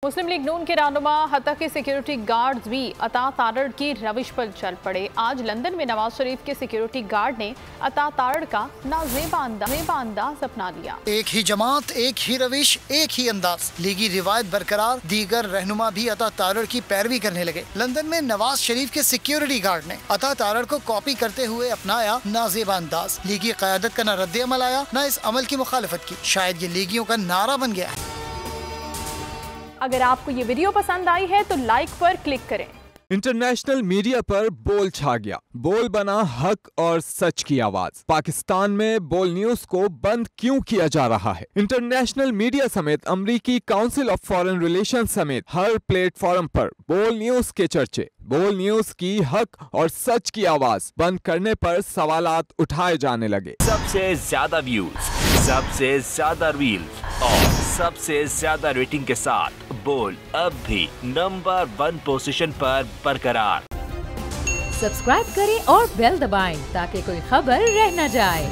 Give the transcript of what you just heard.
मुस्लिम league नून के रहनुमा हत्ता के सिक्योरिटी गार्ड्स भी अता तारड़ की रविश पर चल पड़े। आज लंदन में नवाज शरीफ के सिक्योरिटी गार्ड ने अता तारड़ का नाजेबा अंदाज अपना लिया। एक ही जमात, एक ही रविश, एक ही अंदाज, लीगी रिवायत बरकरार। दीगर रहनुमा भी अता तारड़ की पैरवी करने लगे। लंदन में नवाज शरीफ के सिक्योरिटी गार्ड ने अता तारड़ को कॉपी करते हुए अपनाया नाजेबा अंदाज। लीगी क़यादत का न रद्द अमल आया, न इस अमल की मुखालफत की। शायद ये लीगियों का नारा बन गया है। अगर आपको ये वीडियो पसंद आई है तो लाइक पर क्लिक करें। इंटरनेशनल मीडिया पर बोल छा गया। बोल बना हक और सच की आवाज। पाकिस्तान में बोल न्यूज को बंद क्यों किया जा रहा है? इंटरनेशनल मीडिया समेत अमेरिकी काउंसिल ऑफ फॉरेन रिलेशंस समेत हर प्लेटफॉर्म पर बोल न्यूज के चर्चे। बोल न्यूज की हक और सच की आवाज बंद करने पर सवालात उठाए जाने लगे। सबसे ज्यादा व्यूज, सबसे ज्यादा रील्स और सबसे ज्यादा रेटिंग के साथ बोल अब भी नंबर 1 पोजीशन पर बरकरार। सब्सक्राइब करें और बेल दबाएं ताकि कोई खबर रह न जाए।